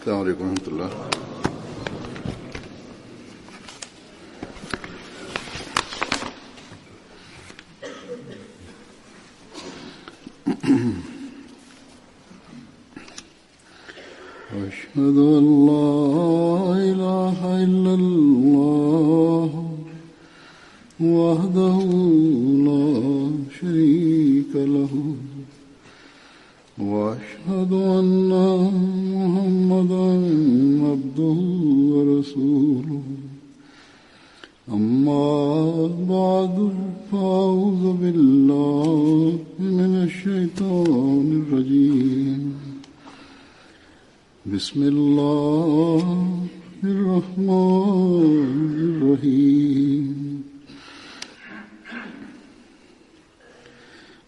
السلام عليكم ورحمة الله. أشهد أن لا إله إلا الله وحده لا شريك له وأشهد أن محمدا عبده ورسوله أما بعد فأعوذ بالله من الشيطان الرجيم بسم الله الرحمن الرحيم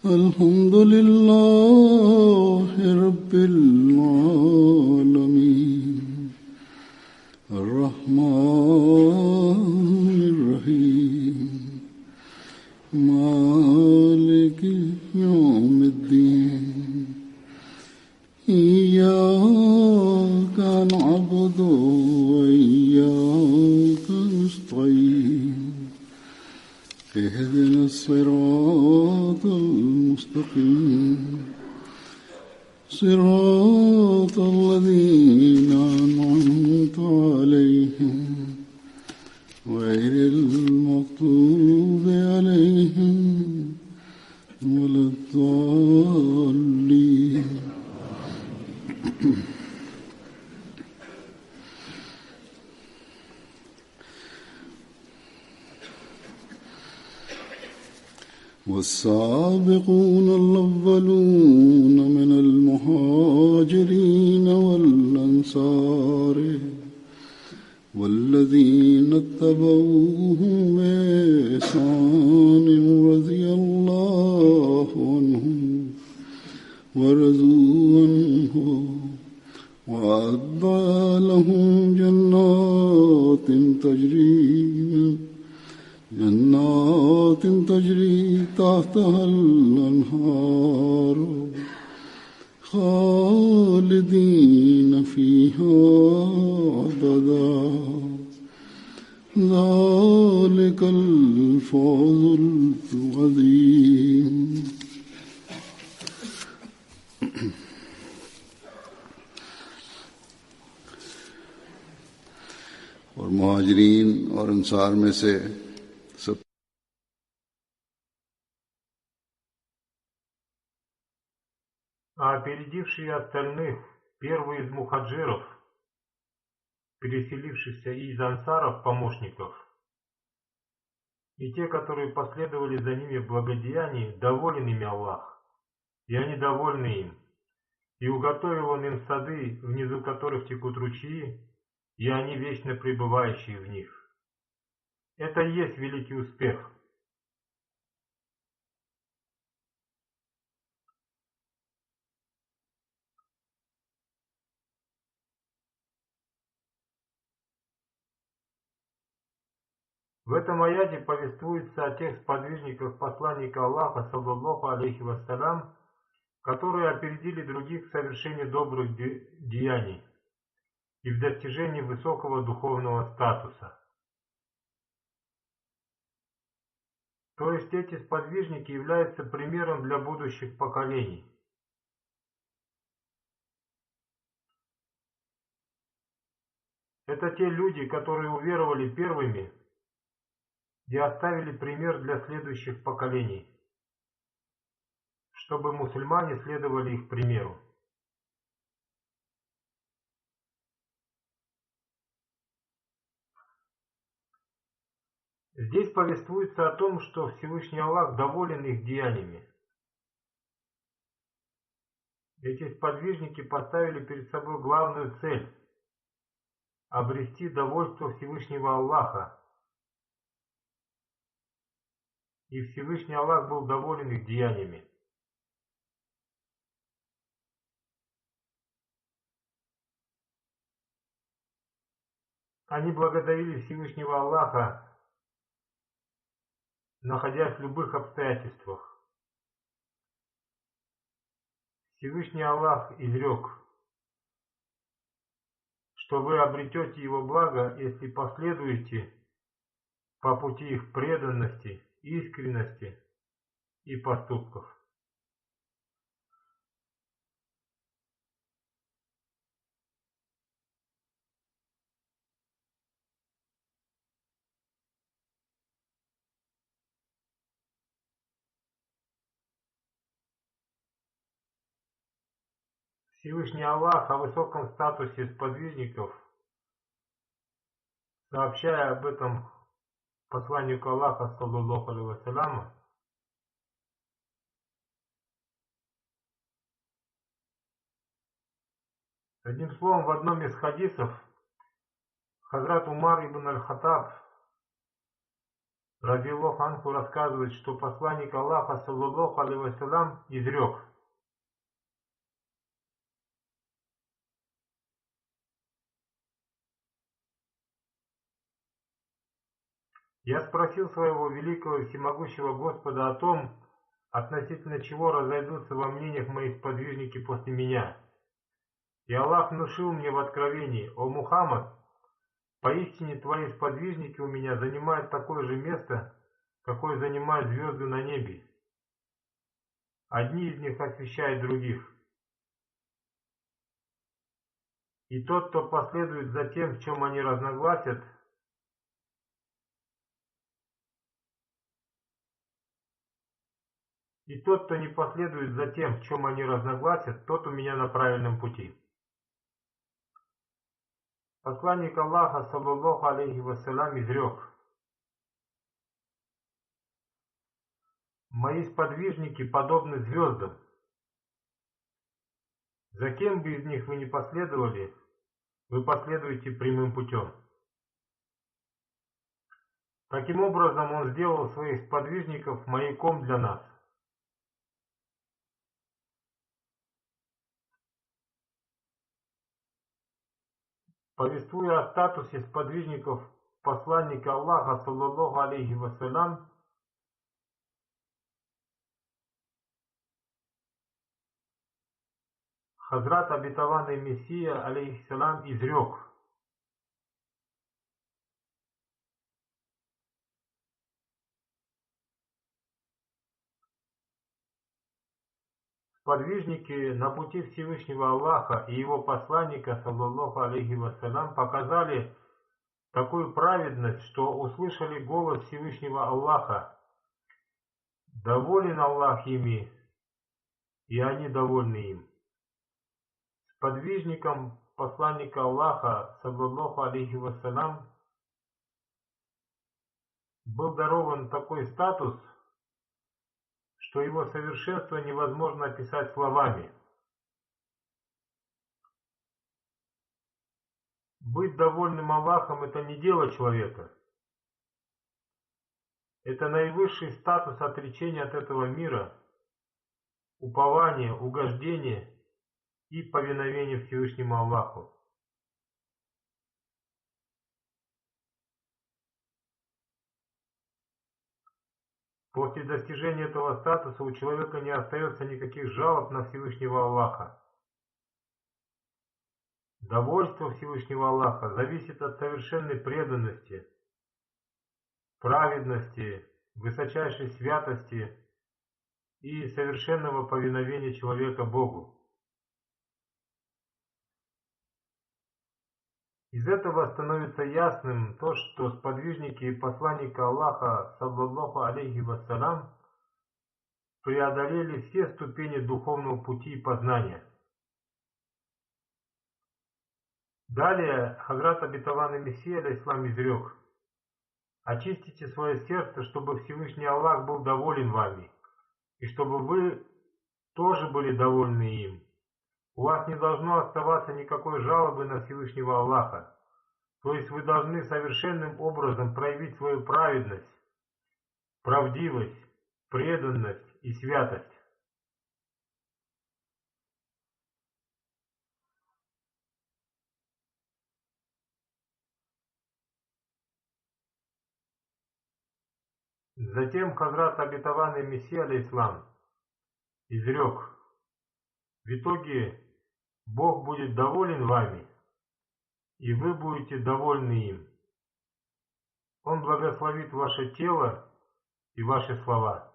الحمد لله رب العالمين الرحمن الرحيم مالك يوم الدين إياك نعبد وإياك نستعين اهدنا الصراط المستقيم صراط الذين أنعمت عليهم غير المغضوب عليهم ولا الضالين. والسابقون الأولون من المهاجرين والأنصار والذين اتبعوهم بإحسان رضي الله عنهم ورضوا عنه وأعد لهم جنات تجري تحتها الأنهار خالدين فيها أبدا ذلك الفوز العظيم. और मुहाजिरीन और अंसार में से सब опередившие остальных, первый из мухаджиров, переселившихся из ансаров помощников, и те, которые последовали за ними в благодеянии, доволен ими Аллах, и они довольны им, и уготовил Он им сады, внизу которых текут ручьи, и они вечно пребывающие в них. Это и есть великий успех. В этом аяте повествуется о тех сподвижниках посланника Аллаха, саллаллаху алейхи вассалям, которые опередили других в совершении добрых деяний и в достижении высокого духовного статуса. То есть эти сподвижники являются примером для будущих поколений. Это те люди, которые уверовали первыми и оставили пример для следующих поколений, чтобы мусульмане следовали их примеру. Здесь повествуется о том, что Всевышний Аллах доволен их деяниями. Эти сподвижники поставили перед собой главную цель – обрести довольство Всевышнего Аллаха. И Всевышний Аллах был доволен их деяниями. Они благодарили Всевышнего Аллаха, находясь в любых обстоятельствах. Всевышний Аллах изрек: что вы обретете его благо, если последуете по пути их преданности, искренности и поступков. Всевышний Аллах о высоком статусе сподвижников, сообщая об этом посланнику Аллаха, саллаллаху алейхи вассаляму, одним словом, в одном из хадисов Хазрат Умар ибн аль-Хаттаб радиаллаху анху рассказывает, что посланник Аллаха, саллаллаху алейхи вассалям, изрек: «Я спросил своего великого и всемогущего Господа о том, относительно чего разойдутся во мнениях мои сподвижники после меня. И Аллах внушил мне в откровении: о Мухаммад, поистине твои сподвижники у меня занимают такое же место, какое занимают звезды на небе. Одни из них освещают других. И тот, кто последует за тем, в чем они разногласят, и тот, кто не последует за тем, в чем они разногласят, тот у меня на правильном пути». Посланник Аллаха, саллаллаху алейхи вассалям, изрек: «Мои сподвижники подобны звездам. За кем бы из них вы ни последовали, вы последуете прямым путем». Таким образом, он сделал своих сподвижников маяком для нас. Повествуя о статусе сподвижников посланника Аллаха, саллаллаху алейхи вассалям, Хазрат обетованный Мессия, алейхиссалям, изрек: сподвижники на пути Всевышнего Аллаха и его посланника, саллаллаху алейхи вассалям, показали такую праведность, что услышали голос Всевышнего Аллаха: доволен Аллах ими, и они довольны им. Сподвижникам посланника Аллаха, саллаллаху алейхи вассалям, был дарован такой статус, что его совершенство невозможно описать словами. Быть довольным Аллахом — это не дело человека. Это наивысший статус отречения от этого мира, упования, угождения и повиновения Всевышнему Аллаху. После достижения этого статуса у человека не остается никаких жалоб на Всевышнего Аллаха. Довольство Всевышнего Аллаха зависит от совершенной преданности, праведности, высочайшей святости и совершенного повиновения человека Богу. Из этого становится ясным то, что сподвижники посланника Аллаха, саллаллаху алейхи вассалям, преодолели все ступени духовного пути и познания. Далее Хазрат обетованный Мессия, алейхиссалям, изрек: очистите свое сердце, чтобы Всевышний Аллах был доволен вами, и чтобы вы тоже были довольны им. У вас не должно оставаться никакой жалобы на Всевышнего Аллаха, то есть вы должны совершенным образом проявить свою праведность, правдивость, преданность и святость. Затем Хазрат обетованный Мессия, алейхиссалам, изрек: в итоге Бог будет доволен вами, и вы будете довольны им. Он благословит ваше тело и ваши слова.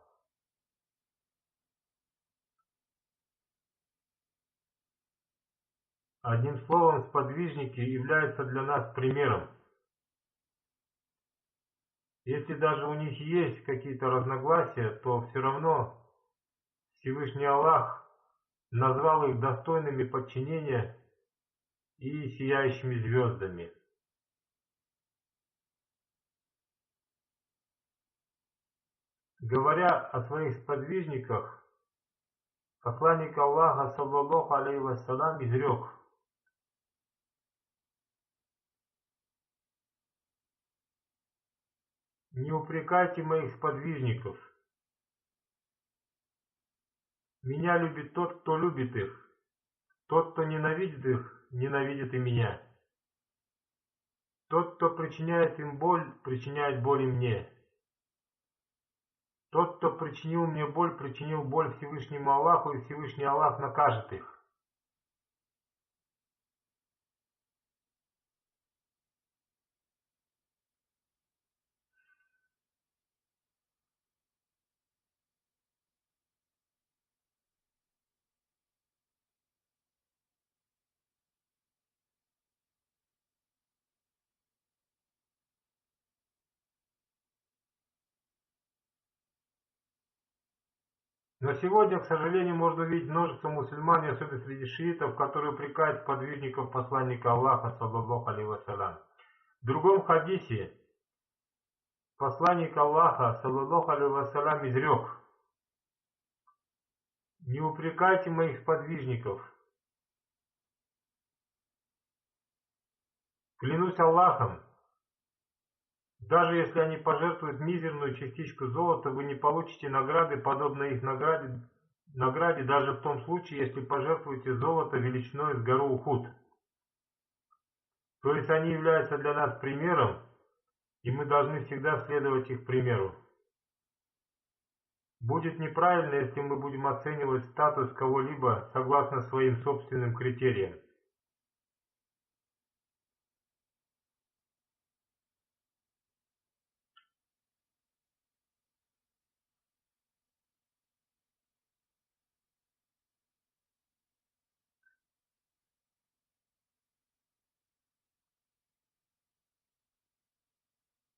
Одним словом, сподвижники являются для нас примером. Если даже у них есть какие-то разногласия, то все равно Всевышний Аллах назвал их достойными подчинения и сияющими звездами. Говоря о своих сподвижниках, посланник Аллаха, саллаллаху алейхи вассалям, изрек: «Не упрекайте моих сподвижников. Меня любит тот, кто любит их. Тот, кто ненавидит их, ненавидит и меня. Тот, кто причиняет им боль, причиняет боль и мне. Тот, кто причинил мне боль, причинил боль Всевышнему Аллаху, и Всевышний Аллах накажет их». Но сегодня, к сожалению, можно увидеть множество мусульман, особенно среди шиитов, которые упрекают сподвижников посланника Аллаха, саллаллаху алейхи вассалям. В другом хадисе посланник Аллаха, саллаллаху алейхи вассалям, изрек: «Не упрекайте моих сподвижников. Клянусь Аллахом, даже если они пожертвуют мизерную частичку золота, вы не получите награды, подобной их награде, даже в том случае, если пожертвуете золото величиной с гору Ухуд». То есть они являются для нас примером, и мы должны всегда следовать их примеру. Будет неправильно, если мы будем оценивать статус кого-либо согласно своим собственным критериям.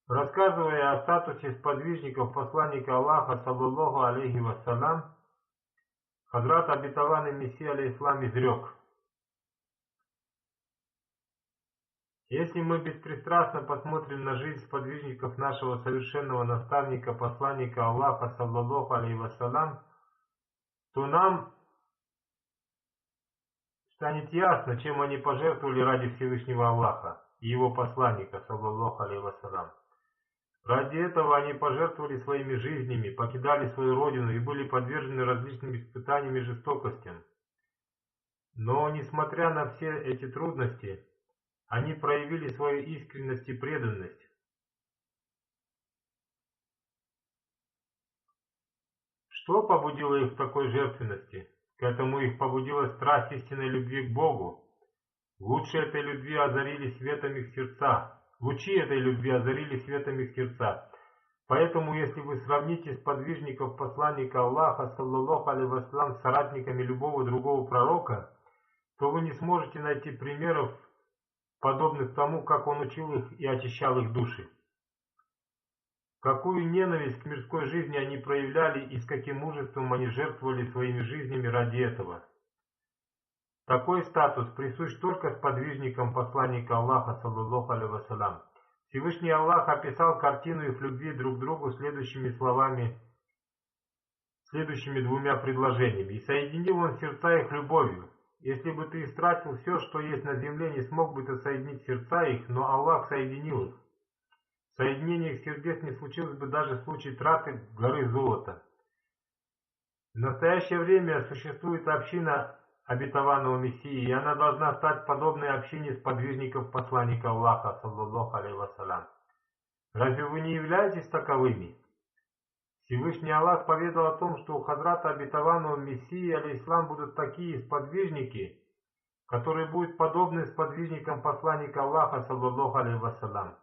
Рассказывая о статусе сподвижников посланника Аллаха, саллаллаху алейхи вассалям, Хазрат обетованный Мессия алейхиссалам изрек: «Если мы беспристрастно посмотрим на жизнь сподвижников нашего совершенного наставника, посланника Аллаха, саллаллаху алейхи вассалям, то нам станет ясно, чем они пожертвовали ради Всевышнего Аллаха и его посланника, саллаллаху алейхи вассалям. Ради этого они пожертвовали своими жизнями, покидали свою родину и были подвержены различным испытаниям и жестокостям. Но, несмотря на все эти трудности, они проявили свою искренность и преданность. Что побудило их к такой жертвенности? К этому их побудила страсть истинной любви к Богу. Лучи этой любви озарили светом их сердца. Поэтому, если вы сравните сподвижников посланника Аллаха, саллаллаху алейхи вассалям, с соратниками любого другого пророка, то вы не сможете найти примеров, подобных тому, как он учил их и очищал их души. Какую ненависть к мирской жизни они проявляли и с каким мужеством они жертвовали своими жизнями ради этого. Такой статус присущ только сподвижникам посланника Аллаха, саллаллаху алейхи вассалям. Всевышний Аллах описал картину их любви друг к другу следующими словами, следующими двумя предложениями: «И соединил он сердца их любовью». Если бы ты истратил все, что есть на земле, не смог бы ты соединить сердца их, но Аллах соединил их. Соединение их сердец не случилось бы даже в случае траты горы золота. В настоящее время существует община обетованного Мессии, и она должна стать подобной общине сподвижников посланника Аллаха, саллаллаху алейхи вассалям. Разве вы не являетесь таковыми? Всевышний Аллах поведал о том, что у Хазрата обетованного Мессии, алейхиссалам, будут такие сподвижники, который будет подобный сподвижникам посланника Аллаха, саллаллаху алейхи вассалям.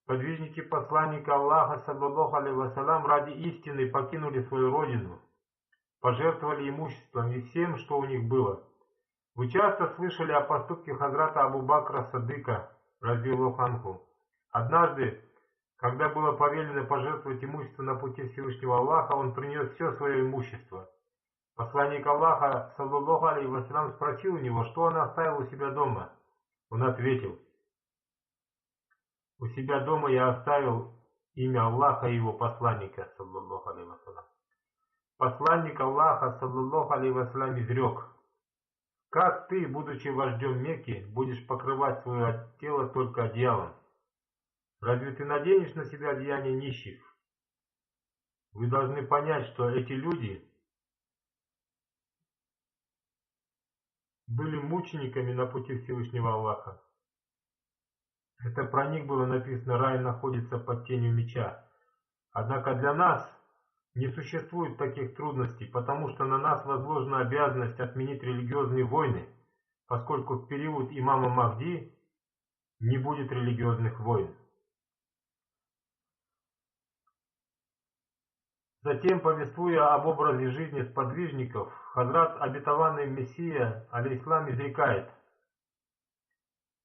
Сподвижники посланника Аллаха, саллаллаху алейхи вассалям, ради истины покинули свою родину, пожертвовали имуществом и всем, что у них было. Вы часто слышали о поступке хазрата Абу Бакра Саддыка, радзияллаху анху. Однажды, когда было повелено пожертвовать имущество на пути Всевышнего Аллаха, он принес все свое имущество. Посланник Аллаха, саллаллаху алейхи вассалям, спросил у него, что он оставил у себя дома. Он ответил: у себя дома я оставил имя Аллаха и его посланника, саллаллаху алейхи вассалям. Посланник Аллаха, саллаллаху алейхи вассалям, изрек: как ты, будучи вождем Мекки, будешь покрывать свое тело только одеялом? Разве ты наденешь на себя одеяние нищих? Вы должны понять, что эти люди были мучениками на пути Всевышнего Аллаха. Это про них было написано: рай находится под тенью меча. Однако для нас не существует таких трудностей, потому что на нас возложена обязанность отменить религиозные войны, поскольку в период имама Махди не будет религиозных войн. Затем, повествуя об образе жизни сподвижников, хазрат обетованный Мессия, алейхиссалам, изрекает: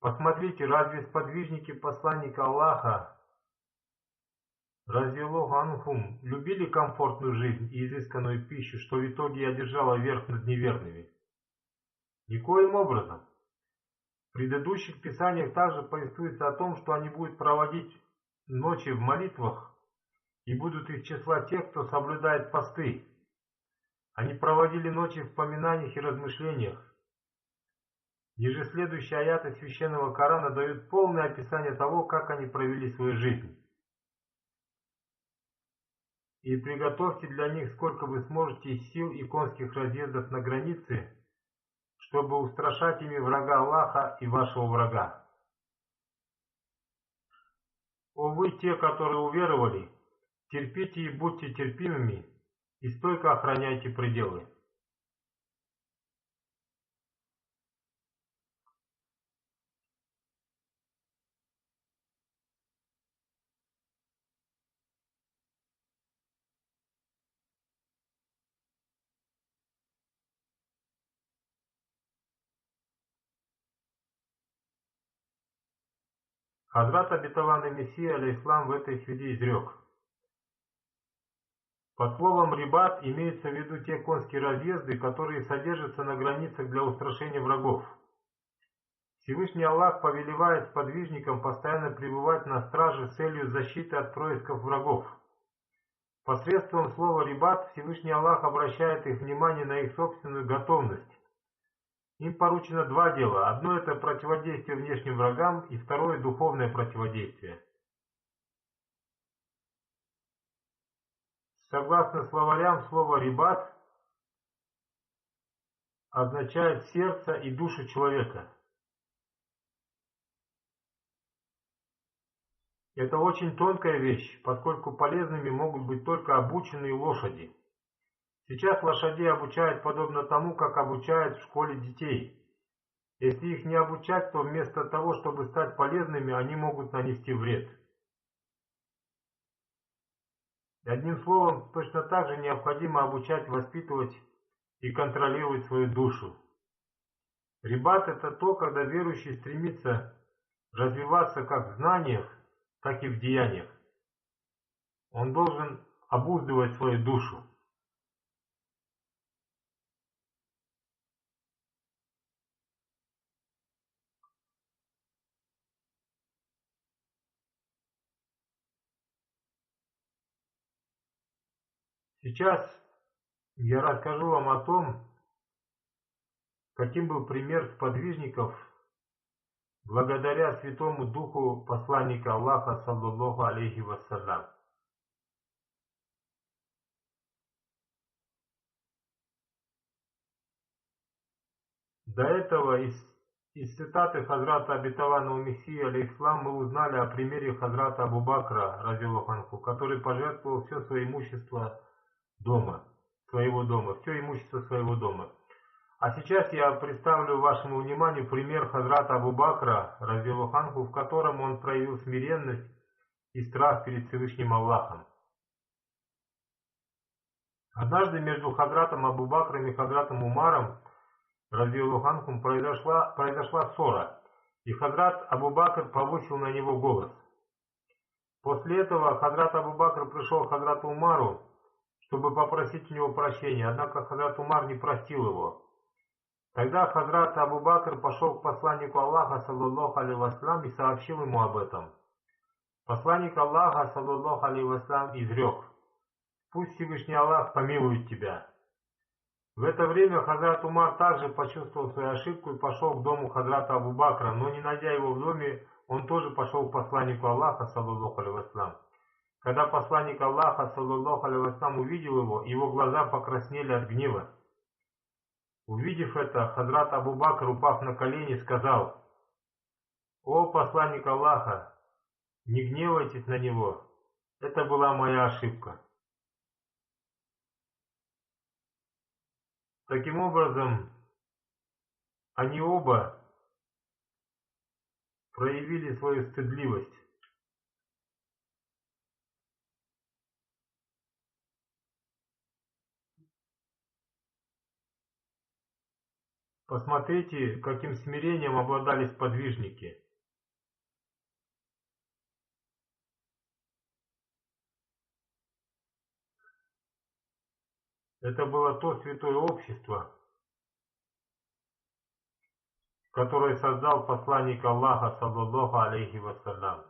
посмотрите, разве сподвижники посланника Аллаха, радзияллаху анхум, любили комфортную жизнь и изысканную пищу, что в итоге и одержала верх над неверными? Никоим образом. В предыдущих писаниях также повествуется о том, что они будут проводить ночи в молитвах и будут из числа тех, кто соблюдает посты. Они проводили ночи в поминаниях и размышлениях. Ниже следующие аяты священного Корана дают полное описание того, как они провели свою жизнь. И приготовьте для них сколько вы сможете из сил и конских разъездов на границе, чтобы устрашать ими врага Аллаха и вашего врага. О вы, те, которые уверовали, терпите и будьте терпимыми, и стойко охраняйте пределы. Хазрат обетованный Мессия, алейхиссалам, в этой связи изрек: под словом «рибат» имеются в виду те конские разъезды, которые содержатся на границах для устрашения врагов. Всевышний Аллах повелевает сподвижникам постоянно пребывать на страже с целью защиты от происков врагов. Посредством слова «рибат» Всевышний Аллах обращает их внимание на их собственную готовность. Им поручено два дела. Одно – это противодействие внешним врагам, и второе – духовное противодействие. Согласно словарям, слово «рибат» означает сердце и душу человека. Это очень тонкая вещь, поскольку полезными могут быть только обученные лошади. Сейчас лошадей обучают подобно тому, как обучают в школе детей. Если их не обучать, то вместо того, чтобы стать полезными, они могут нанести вред. И одним словом, точно так же необходимо обучать, воспитывать и контролировать свою душу. Рибат – это то, когда верующий стремится развиваться как в знаниях, так и в деяниях. Он должен обуздывать свою душу. Сейчас я расскажу вам о том, каким был пример сподвижников благодаря Святому Духу посланника Аллаха, саллаллаху алейхи вассалям. До этого из цитаты хазрата обетованного Мессии, алейхиссалам, мы узнали о примере хазрата Абу Бакра, радзияллаху анху, который пожертвовал все свое имущество дома, своего дома, все имущество своего дома. А сейчас я представлю вашему вниманию пример Хазрата Абу Бакра, разъяллаху анху, в котором он проявил смиренность и страх перед Всевышним Аллахом. Однажды между Хазратом Абу Бакром и Хазратом Умаром, разъяллаху анху, произошла ссора, и Хазрат Абу Бакр повысил на него голос. После этого Хазрат Абу Бакр пришел к Хазрату Умару, чтобы попросить у него прощения, однако Хазрат Умар не простил его. Тогда Хазрат Абу Бакр пошел к посланнику Аллаха, саллаллаху алейхи вассалям, и сообщил ему об этом. Посланник Аллаха, саллаллаху алейхи вассалям, изрек: «Пусть Всевышний Аллах помилует тебя». В это время Хазрат Умар также почувствовал свою ошибку и пошел к дому Хазрата Абу Бакра, но не найдя его в доме, он тоже пошел к посланнику Аллаха, саллаллаху алейхи вассалям. Когда посланник Аллаха, саллаллаху алейхи вассалям, увидел его глаза покраснели от гнева. Увидев это, Хазрат Абу Бакр, упав на колени, сказал: «О посланник Аллаха, не гневайтесь на него, это была моя ошибка». Таким образом, они оба проявили свою стыдливость. Посмотрите, каким смирением обладали сподвижники. Это было то святое общество, которое создал посланник Аллаха, саллаллаху алейхи вассалям.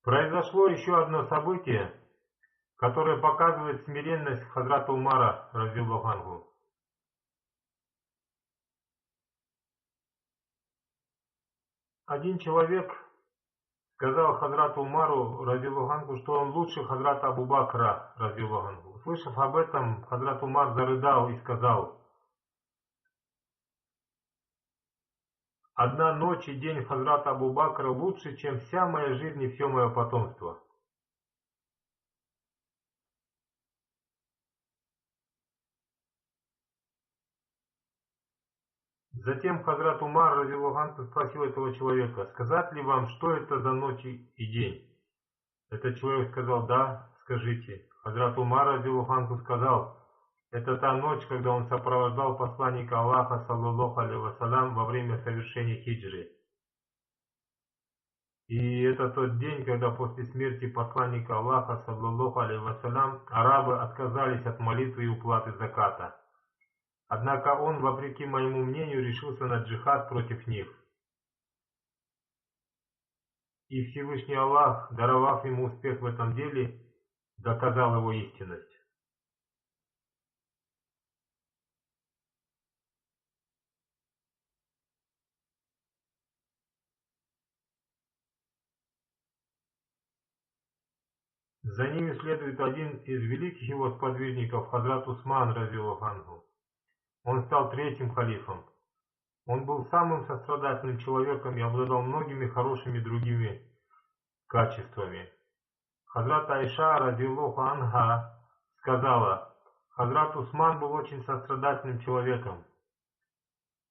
Произошло еще одно событие, которое показывает смиренность Хазрата Умара, разъяллаху анху. Один человек сказал Хазрату Умару, разъяллаху анху, что он лучше Хазрата Абу Бакра, разъяллаху анху. Услышав об этом, Хазрат Умар зарыдал и сказал: «Одна ночь и день Хазрата Абу Бакра лучше, чем вся моя жизнь и все мое потомство». Затем Хазрат Умар, разъяллаху анху, спросил этого человека: «Сказать ли вам, что это за ночь и день?» Этот человек сказал: «Да, скажите». Хазрат Умар, разъяллаху анху, сказал: «Это та ночь, когда он сопровождал посланника Аллаха, саллаллаху алейхи вассалям, во время совершения хиджры. И это тот день, когда после смерти посланника Аллаха, саллаллаху алейхи вассалям, арабы отказались от молитвы и уплаты заката. Однако он, вопреки моему мнению, решился на джихад против них. И Всевышний Аллах, даровав ему успех в этом деле, доказал его истинность». За ними следует один из великих его сподвижников, Хазрат Усман, разъяллаху анху. Он стал третьим халифом. Он был самым сострадательным человеком и обладал многими хорошими другими качествами. Хазрат Айша, разъяллаху анха, сказала: «Хазрат Усман был очень сострадательным человеком.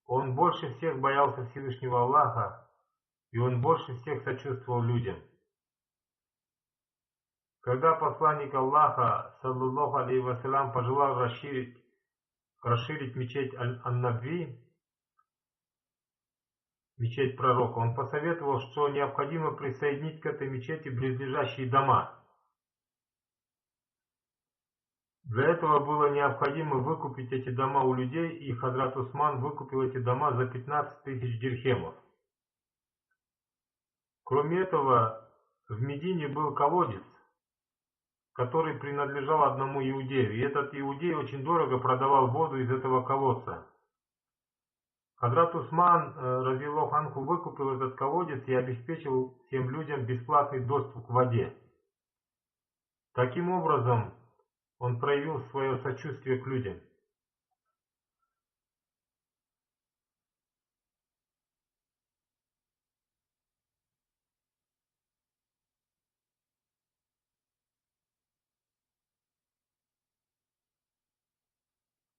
Он больше всех боялся Всевышнего Аллаха, и он больше всех сочувствовал людям». Когда посланник Аллаха, саллаллаху алейхи вассалям, пожелал расширить мечеть Ан-Набви, мечеть пророка, он посоветовал, что необходимо присоединить к этой мечети близлежащие дома. Для этого было необходимо выкупить эти дома у людей, и Хазрат Усман выкупил эти дома за 15 тысяч дирхемов. Кроме этого, в Медине был колодец, который принадлежал одному иудею, и этот иудей очень дорого продавал воду из этого колодца. Хазрат Усман, разъяллаху анху, выкупил этот колодец и обеспечил всем людям бесплатный доступ к воде. Таким образом, он проявил свое сочувствие к людям.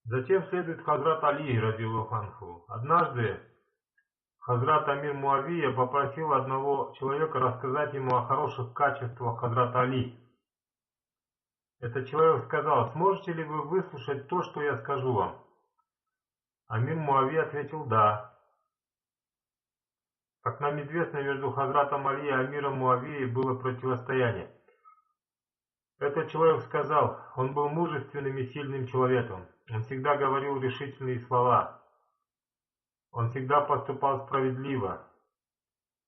Затем следует Хазрат Али, радиллаху анху. Однажды Хазрат Амир Муавия попросил одного человека рассказать ему о хороших качествах Хазрата Али. Этот человек сказал: «Сможете ли вы выслушать то, что я скажу вам?» Амир Муавия ответил: «Да». Как нам известно, между Хазратом Али и Амиром Муавией было противостояние. Этот человек сказал: он был мужественным и сильным человеком, он всегда говорил решительные слова, он всегда поступал справедливо,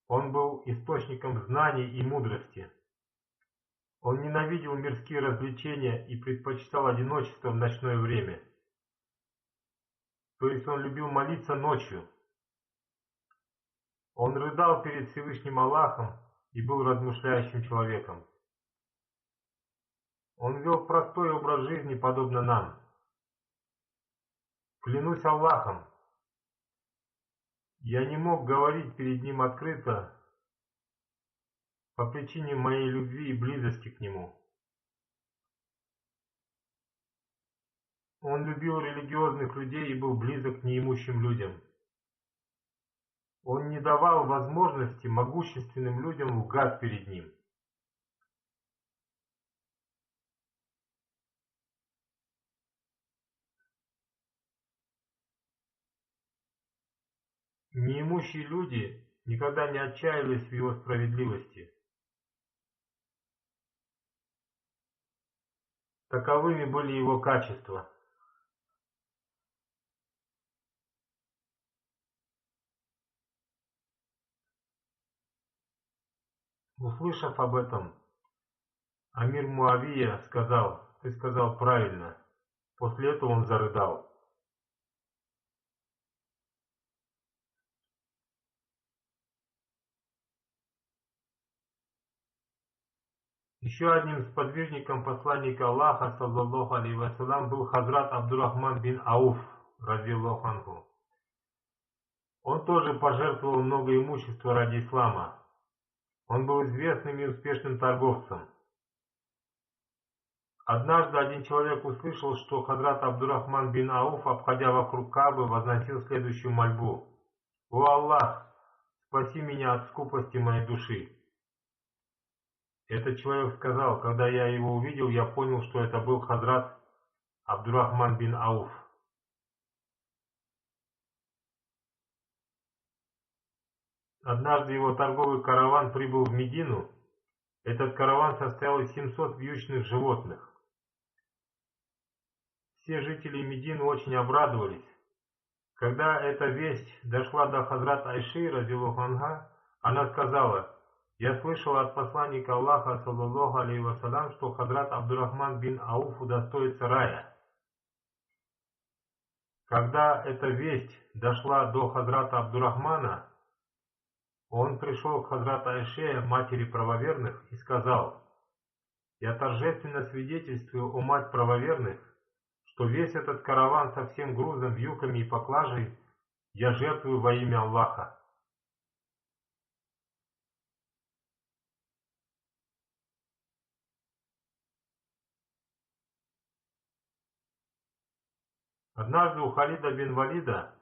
он был источником знаний и мудрости. Он ненавидел мирские развлечения и предпочитал одиночество в ночное время. То есть он любил молиться ночью. Он рыдал перед Всевышним Аллахом и был размышляющим человеком. Он вел простой образ жизни, подобно нам. Клянусь Аллахом, я не мог говорить перед ним открыто по причине моей любви и близости к нему. Он любил религиозных людей и был близок к неимущим людям. Он не давал возможности могущественным людям лгать перед ним. Неимущие люди никогда не отчаялись в его справедливости. Таковыми были его качества. Услышав об этом, Амир Муавия сказал: «Ты сказал правильно». После этого он зарыдал. Еще одним сподвижником посланника Аллаха, саллаллаху алейхи вассалям, был Хазрат Абдурахман бин Ауф, радиллаху анху. Он тоже пожертвовал много имущества ради ислама. Он был известным и успешным торговцем. Однажды один человек услышал, что Хазрат Абдурахман бин Ауф, обходя вокруг Каабы, возносил следующую мольбу: «О Аллах, спаси меня от скупости моей души». Этот человек сказал: «Когда я его увидел, я понял, что это был Хазрат Абдурахман бин Ауф». Однажды его торговый караван прибыл в Медину. Этот караван состоял из 700 вьючных животных. Все жители Медины очень обрадовались. Когда эта весть дошла до Хазрат Айши, радиллаху анха, она сказала: «Я слышала от посланника Аллаха, саллаллаху алейхи вассалям, что Хазрат Абдурахман бин Ауф удостоится рая». Когда эта весть дошла до Хазрата Абдурахмана, он пришел к Хазрат Айше, матери правоверных, и сказал: «Я торжественно свидетельствую, о мать правоверных, что весь этот караван со всем грузом, вьюками и поклажей я жертвую во имя Аллаха». Однажды у Халида бин Валида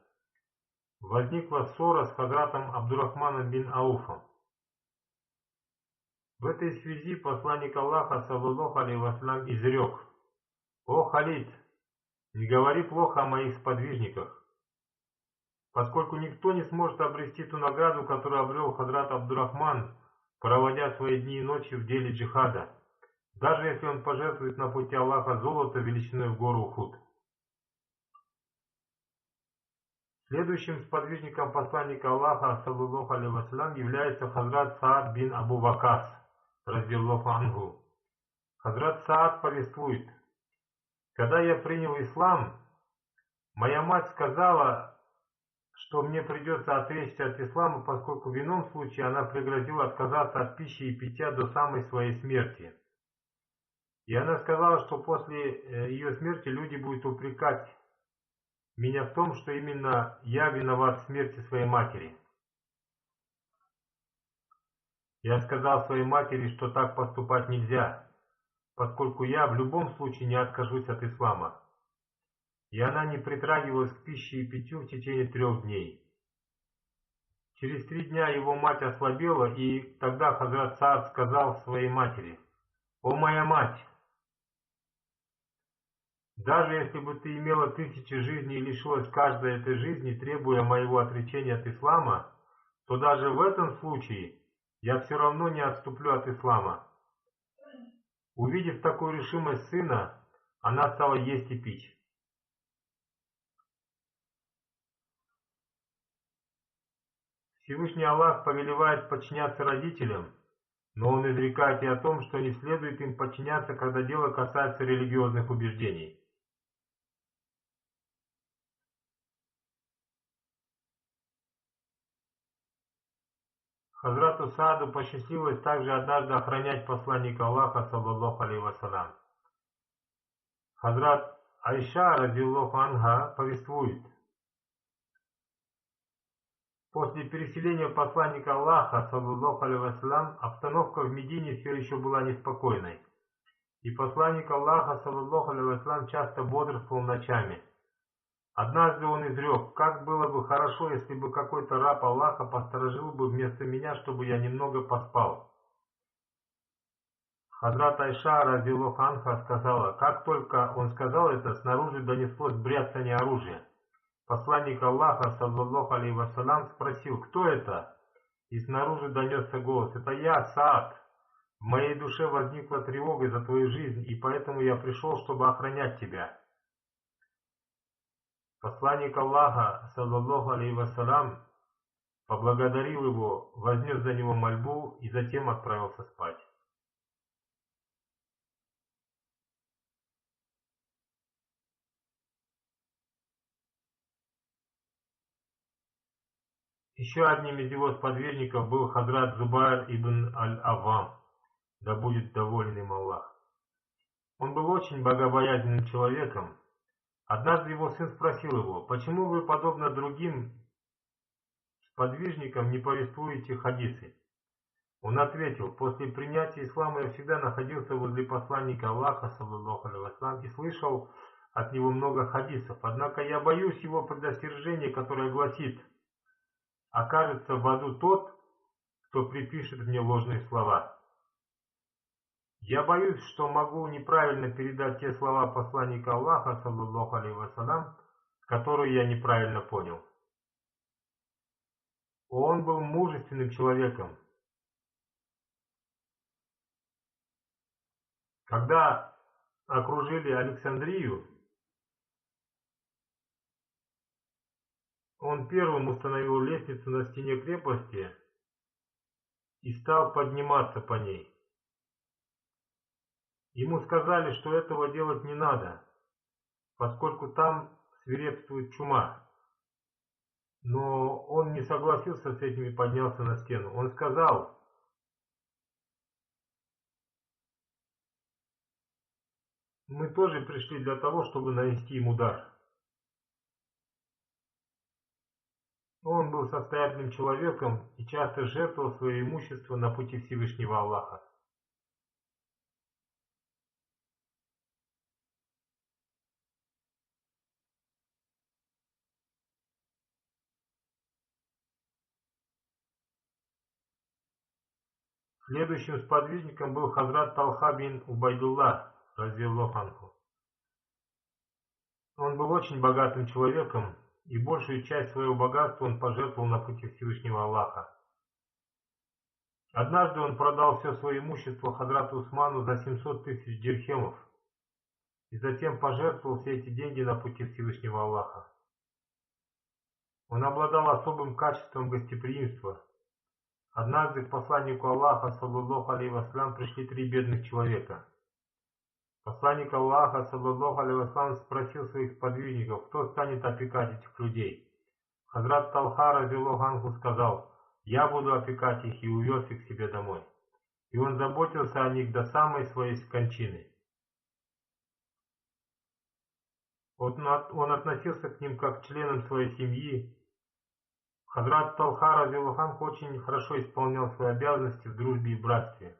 возникла ссора с Хазратом Абдурахманом бин Ауфом. В этой связи посланник Аллаха, саллаллаху алейхи вассалям, изрек: «О Халид, не говори плохо о моих сподвижниках, поскольку никто не сможет обрести ту награду, которую обрел Хазрат Абдурахман, проводя свои дни и ночи в деле джихада, даже если он пожертвует на пути Аллаха золото величиной в гору Ухуд». Следующим сподвижником посланника Аллаха, саллаллаху алейхи вассалям, является Хазрат Саад бин Абу Вакас, радиллаху анху. Хазрат Саад повествует: «Когда я принял ислам, моя мать сказала, что мне придется отречься от ислама, поскольку в ином случае она пригрозила отказаться от пищи и питья до самой своей смерти. И она сказала, что после ее смерти люди будут упрекать меня в том, что именно я виноват в смерти своей матери. Я сказал своей матери, что так поступать нельзя, поскольку я в любом случае не откажусь от ислама. И она не притрагивалась к пище и питью в течение 3 дней. Через 3 дня его мать ослабела, и тогда Хазрат Саад сказал своей матери: «О моя мать! Даже если бы ты имела 1000 жизней и лишилась каждой этой жизни, требуя моего отречения от ислама, то даже в этом случае я все равно не отступлю от ислама». Увидев такую решимость сына, она стала есть и пить. Всевышний Аллах повелевает подчиняться родителям, но Он изрекает и о том, что не следует им подчиняться, когда дело касается религиозных убеждений. Хазрату Сааду посчастливилось также однажды охранять посланника Аллаха, саллаллаху алейхи вассалям. Хазрат Айша, радиллаху анха, повествует: после переселения посланника Аллаха, саллаллаху алейхи вассалям, обстановка в Медине все еще была неспокойной, и посланник Аллаха, саллаллаху алейхи вассалям, часто бодрствовал ночами. Однажды он изрек: «Как было бы хорошо, если бы какой-то раб Аллаха посторожил бы вместо меня, чтобы я немного поспал». Хазрат Айша, радиллаху анха, сказала: как только он сказал это, снаружи донеслось бряцание оружия. Посланник Аллаха, саллаллаху алейхи вассалям, спросил: «Кто это?» И снаружи донесся голос: «Это я, Саад. В моей душе возникла тревога за твою жизнь, и поэтому я пришел, чтобы охранять тебя». Посланник Аллаха, саллаллаху алейхи вассалям, поблагодарил его, вознес за него мольбу и затем отправился спать. Еще одним из его сподвижников был Хазрат Зубайр ибн Аль-Аввам, да будет доволен им Аллах. Он был очень богобоязненным человеком. Однажды его сын спросил его: «Почему вы, подобно другим сподвижникам, не повествуете хадисы?» Он ответил: «После принятия ислама я всегда находился возле посланника Аллаха, саллаллаху алейхи вассалям, и слышал от него много хадисов, однако я боюсь его предостережения, которое гласит: окажется в аду тот, кто припишет мне ложные слова. Я боюсь, что могу неправильно передать те слова посланника Аллаха, саллаллаху алейхи вассалям, которые я неправильно понял». Он был мужественным человеком. Когда окружили Александрию, он первым установил лестницу на стене крепости и стал подниматься по ней. Ему сказали, что этого делать не надо, поскольку там свирепствует чума. Но он не согласился с этим и поднялся на стену. Он сказал: «Мы тоже пришли для того, чтобы нанести им удар». Он был состоятельным человеком и часто жертвовал свое имущество на пути Всевышнего Аллаха. Следующим сподвижником был Хазрат Талха бин Убайдуллах, разъяллаху анху. Он был очень богатым человеком, и большую часть своего богатства он пожертвовал на пути Всевышнего Аллаха. Однажды он продал все свое имущество Хазрату Усману за 700 тысяч дирхемов и затем пожертвовал все эти деньги на пути Всевышнего Аллаха. Он обладал особым качеством гостеприимства. Однажды к посланнику Аллаха, саллаллаху алейхи вассалям, пришли 3 бедных человека. Посланник Аллаха, саллаллаху алейхи вассалям, спросил своих сподвижников, кто станет опекать этих людей. Хазрат Талха, разъяллаху анху, сказал: «Я буду опекать их», и увез их к себе домой. И он заботился о них до самой своей кончины. Он относился к ним как к членам своей семьи. Хазрат Талха разиаллаху анху очень хорошо исполнял свои обязанности в дружбе и братстве.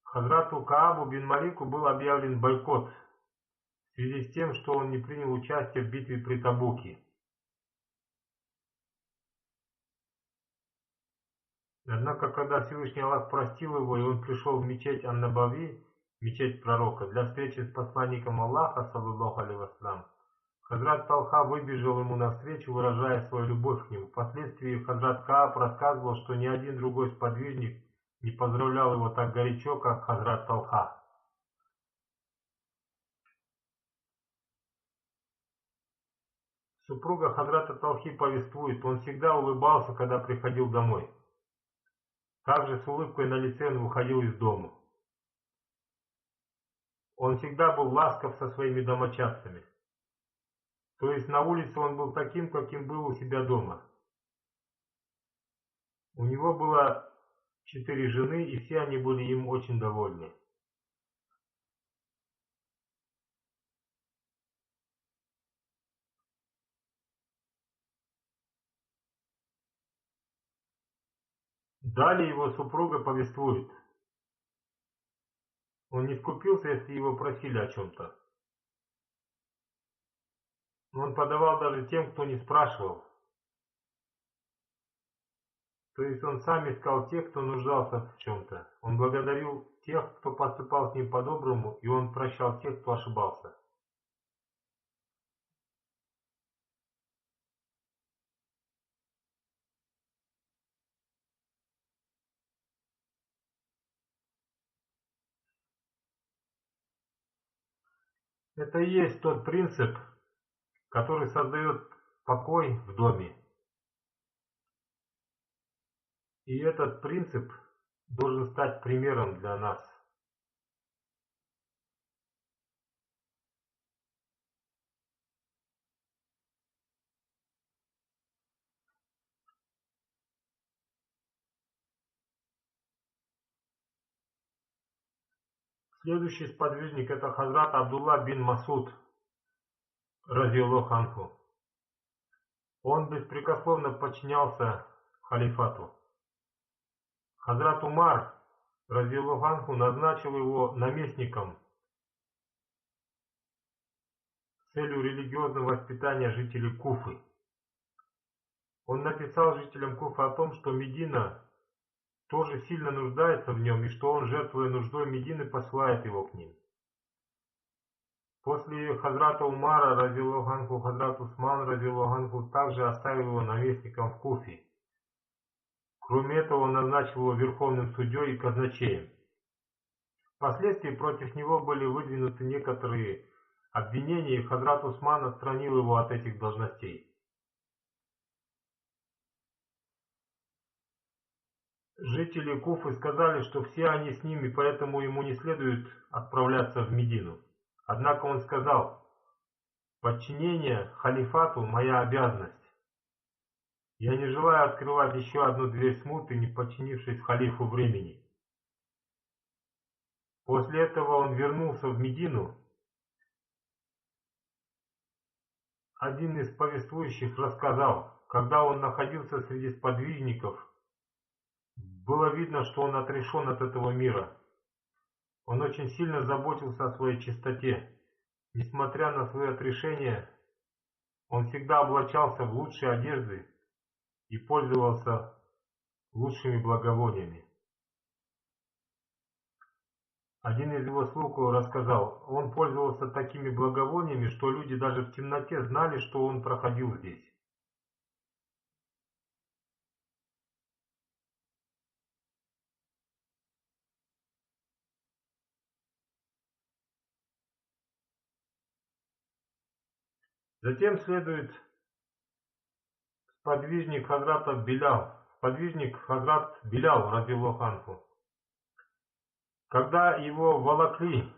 Хазрату Каабу бин Малику был объявлен бойкот в связи с тем, что он не принял участие в битве при Табуке. Однако, когда Всевышний Аллах простил его, и он пришел в мечеть Ан-Набави, мечеть пророка, для встречи с посланником Аллаха, саллаллаху алейхи вассалям, Хазрат Талха выбежал ему навстречу, выражая свою любовь к нему. Впоследствии Хазрат Кааб рассказывал, что ни один другой сподвижник не поздравлял его так горячо, как Хазрат Талха. Супруга Хазрата Талхи повествует, он всегда улыбался, когда приходил домой. Также с улыбкой на лице он выходил из дома. Он всегда был ласков со своими домочадцами. То есть на улице он был таким, каким был у себя дома. У него было 4 жены, и все они были им очень довольны. Далее его супруга повествует. Он не скупился, если его просили о чем-то. Но он подавал даже тем, кто не спрашивал. То есть он сам искал тех, кто нуждался в чем-то. Он благодарил тех, кто поступал с ним по-доброму, и он прощал тех, кто ошибался. Это и есть тот принцип, который создает покой в доме. И этот принцип должен стать примером для нас. Следующий сподвижник — это Хазрат Абдулла бин Масуд, разиаллаху анху. Он беспрекословно подчинялся халифату. Хазрат Умар, разиаллаху анху, назначил его наместником с целью религиозного воспитания жителей Куфы. Он написал жителям Куфы о том, что Медина тоже сильно нуждается в нем, и что он, жертвуя нуждой Медины, посылает его к ним. После Хазрата Умара, разиаллаху анху, Хазрат Усман, разиаллаху анху, также оставил его наместником в Куфе. Кроме этого, он назначил его верховным судьей и казначеем. Впоследствии против него были выдвинуты некоторые обвинения, и Хазрат Усман отстранил его от этих должностей. Жители Куфы сказали, что все они с ними, поэтому ему не следует отправляться в Медину. Однако он сказал: подчинение халифату — моя обязанность. Я не желаю открывать еще одну дверь смуты, не подчинившись халифу времени. После этого он вернулся в Медину. Один из повествующих рассказал, когда он находился среди сподвижников, было видно, что он отрешен от этого мира. Он очень сильно заботился о своей чистоте. Несмотря на свое отрешение, он всегда облачался в лучшие одежды и пользовался лучшими благовониями. Один из его слуг рассказал, он пользовался такими благовониями, что люди даже в темноте знали, что он проходил здесь. Затем следует сподвижник Хазрата Билял, сподвижник Хазрат Билял, разиаллаху анху. Когда его волокли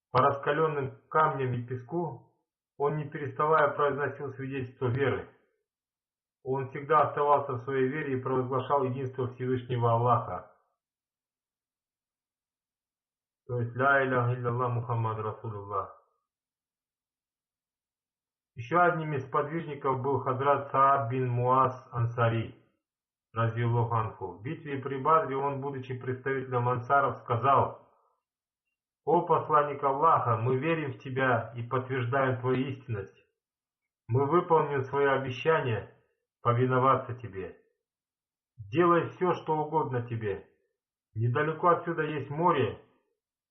по раскаленным камням и песку, он, не переставая, произносил свидетельство веры. Он всегда оставался в своей вере и провозглашал единство Всевышнего Аллаха. то есть ля иляха илляллах Мухаммад Расулуллах. Еще одним из сподвижников был Хазрат Саад бин Муаз Ансари, разъяллаху анху. В битве при Бадре он, будучи представителем ансаров, сказал: «О посланник Аллаха, мы верим в тебя и подтверждаем твою истинность. Мы выполним свое обещание повиноваться тебе. Делай все, что угодно тебе. Недалеко отсюда есть море,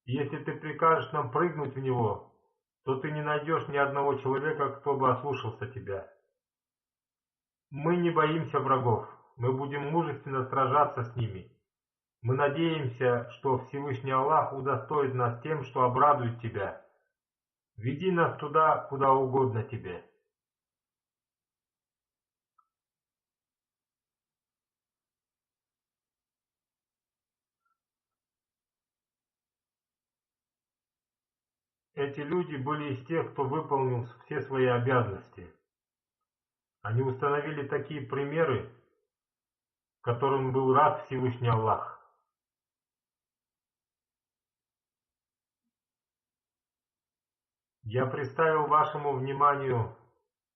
и если ты прикажешь нам прыгнуть в него, то ты не найдешь ни одного человека, кто бы ослушался тебя. Мы не боимся врагов, мы будем мужественно сражаться с ними. Мы надеемся, что Всевышний Аллах удостоит нас тем, что обрадует тебя. Веди нас туда, куда угодно тебе». Эти люди были из тех, кто выполнил все свои обязанности. Они установили такие примеры, которым был рад Всевышний Аллах. Я представил вашему вниманию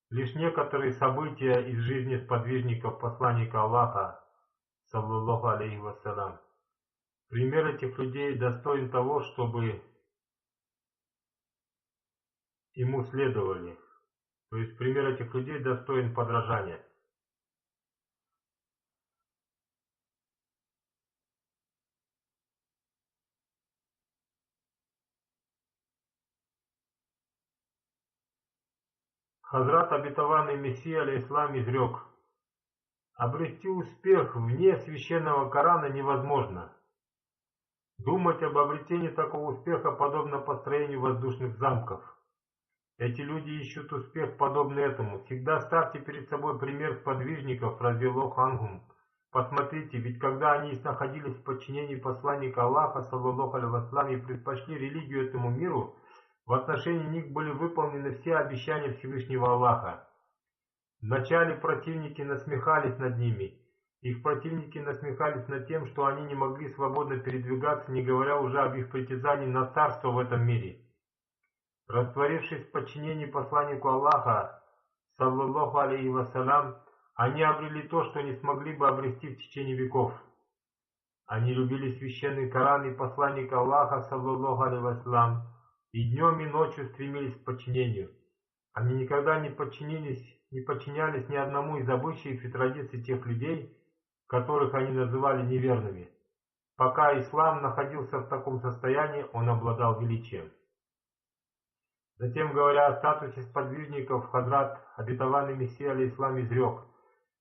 лишь некоторые события из жизни сподвижников посланника Аллаха, саллаллаху алейхи вассалям. Пример этих людей достоин того, чтобы ему следовали. То есть пример этих людей достоин подражания. Хазрат обетованный Мессия алейхиссалам изрек: обрести успех вне священного Корана невозможно. Думать об обретении такого успеха подобно построению воздушных замков. Эти люди ищут успех, подобный этому. Всегда ставьте перед собой пример сподвижников, разъяллаху анхум. Посмотрите, ведь когда они находились в подчинении посланника Аллаха, саллаллаху алейхи вассалям, и предпочли религию этому миру, в отношении них были выполнены все обещания Всевышнего Аллаха. Вначале противники насмехались над ними. Их противники насмехались над тем, что они не могли свободно передвигаться, не говоря уже об их притязании на царство в этом мире. Растворившись в подчинении посланнику Аллаха, саллаллаху алейхи вассалям, они обрели то, что не смогли бы обрести в течение веков. Они любили священный Коран и посланника Аллаха, саллаллаху алейхи вассалям, и днем и ночью стремились к подчинению. Они никогда не подчинялись ни одному из обычаев и традиций тех людей, которых они называли неверными. Пока ислам находился в таком состоянии, он обладал величием. Затем, говоря о статусе сподвижников, Хазрат обетованный Мессия алейхиссалам изрек: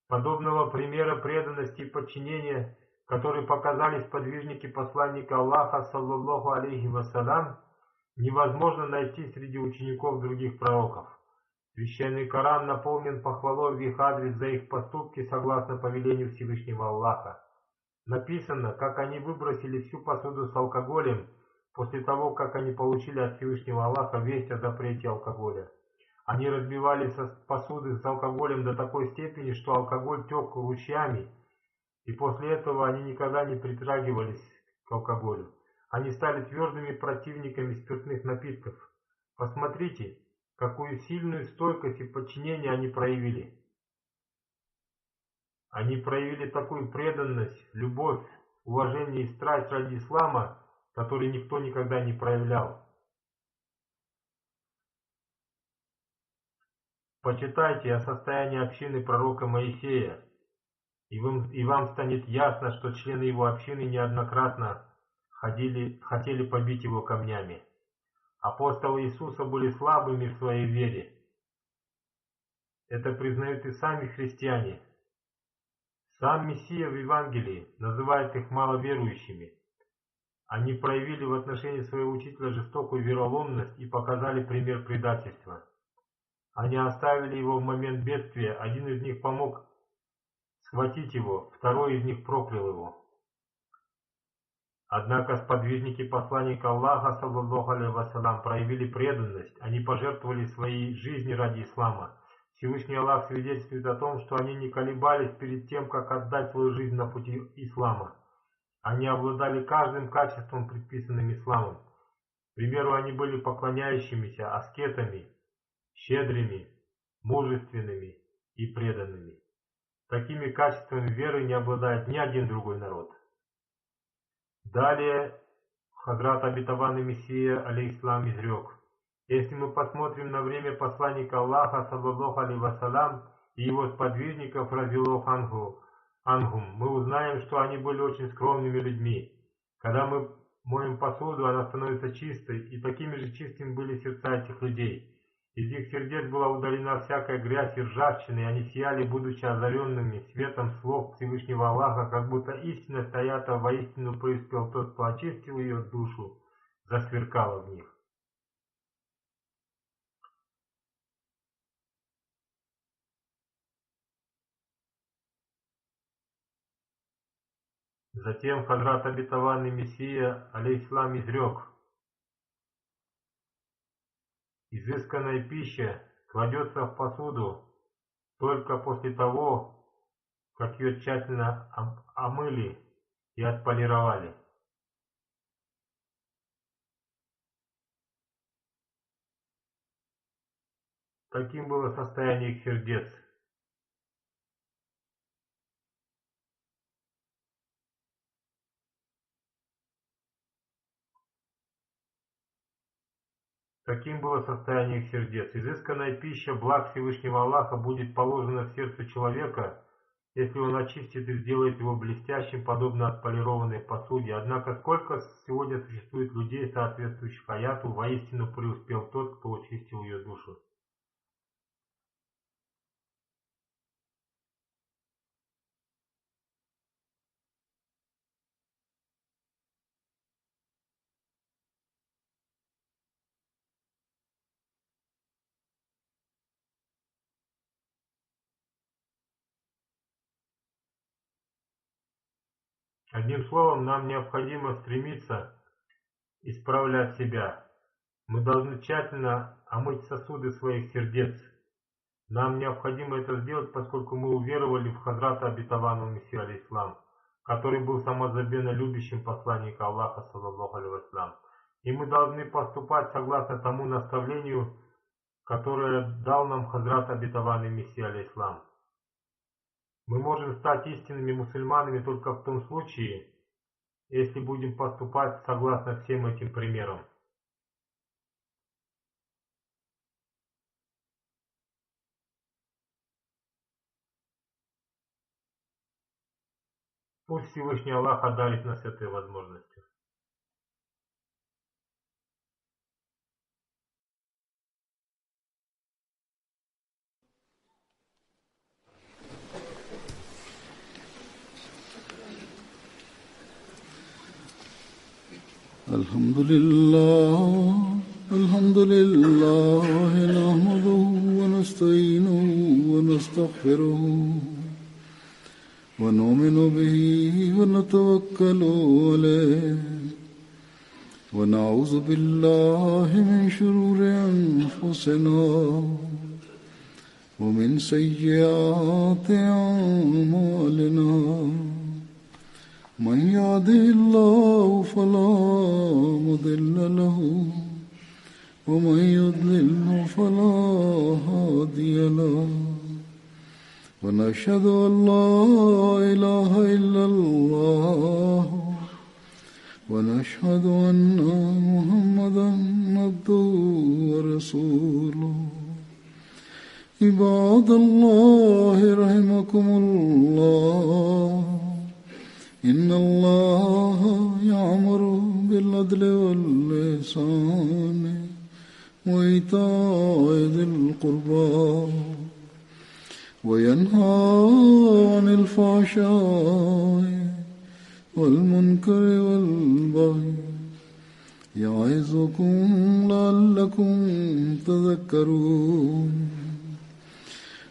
подобного примера преданности и подчинения, который показали сподвижники посланника Аллаха, саллаллаху алейхи вассалям, невозможно найти среди учеников других пророков. Священный Коран наполнен похвалой в их адрес за их поступки согласно повелению Всевышнего Аллаха. Написано, как они выбросили всю посуду с алкоголем после того, как они получили от Всевышнего Аллаха весть о запрете алкоголя. Они разбивали посуды с алкоголем до такой степени, что алкоголь тек ручьями, и после этого они никогда не притрагивались к алкоголю. Они стали твердыми противниками спиртных напитков. Посмотрите, какую сильную стойкость и подчинение они проявили. Они проявили такую преданность, любовь, уважение и страсть ради ислама, который никто никогда не проявлял. Почитайте о состоянии общины пророка Моисея, и вам станет ясно, что члены его общины неоднократно хотели побить его камнями. Апостолы Иисуса были слабыми в своей вере. Это признают и сами христиане. Сам Мессия в Евангелии называет их маловерующими. Они проявили в отношении своего учителя жестокую вероломность и показали пример предательства. Они оставили его в момент бедствия, один из них помог схватить его, второй из них проклял его. Однако сподвижники посланника Аллаха, саллаллаху алейхи вассалям, проявили преданность, они пожертвовали своей жизнью ради ислама. Всевышний Аллах свидетельствует о том, что они не колебались перед тем, как отдать свою жизнь на пути ислама. Они обладали каждым качеством, предписанным исламом. К примеру, они были поклоняющимися аскетами, щедрыми, мужественными и преданными. Такими качествами веры не обладает ни один другой народ. Далее Хазрат Обетованный Мессия, алейхиссалам, изрек: если мы посмотрим на время посланника Аллаха, саллаллаху алейхи вассалям, и его сподвижников, разилаллаху анхум, мы узнаем, что они были очень скромными людьми. Когда мы моем посуду, она становится чистой, и такими же чистыми были сердца этих людей. Из их сердец была удалена всякая грязь и ржавчина, и они сияли, будучи озаренными светом слов Всевышнего Аллаха, как будто истина, стоята воистину преуспел тот, кто очистил ее душу, засверкала в них. Затем Хазрат Обетованный Мессия, алейхиссалам, изрек: изысканная пища кладется в посуду только после того, как ее тщательно омыли и отполировали. Таким было состояние их сердец. Таким было состояние их сердец. Изысканная пища благ Всевышнего Аллаха будет положена в сердце человека, если он очистит и сделает его блестящим, подобно отполированной посуде. Однако сколько сегодня существует людей, соответствующих аяту, воистину преуспел тот, кто очистил ее душу. Одним словом, нам необходимо стремиться исправлять себя. Мы должны тщательно омыть сосуды своих сердец. Нам необходимо это сделать, поскольку мы уверовали в Хазрата Обетованного Мессию, алейхиссалам, который был самозабвенно любящим посланником Аллаха, саллаллаху алейхи вассалям. И мы должны поступать согласно тому наставлению, которое дал нам Хазрат Обетованный Мессия, алейхиссалам. Мы можем стать истинными мусульманами только в том случае, если будем поступать согласно всем этим примерам. Пусть Всевышний Аллах одарит нас этой возможностью. الحمد لله نحمده ونستعينه ونستغفره ونؤمن به ونتوكل عليه ونعوذ بالله من شرور أنفسنا ومن سيئات أعمالنا من يهده الله فلا مضل له ومن يضلل فلا هادي له ونشهد أن لا إله إلا الله ونشهد أن محمدا عبده ورسوله عباد الله رحمكم الله إن الله يأمر بالعدل والإحسان وإيتاء ذي القربى وينهى عن الفحشاء والمنكر والبغي يعظكم لعلكم تذكرون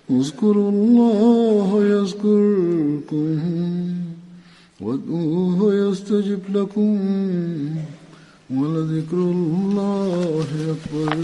اذكروا الله يذكركم وادعوه يستجب لكم ولذكر الله أكبر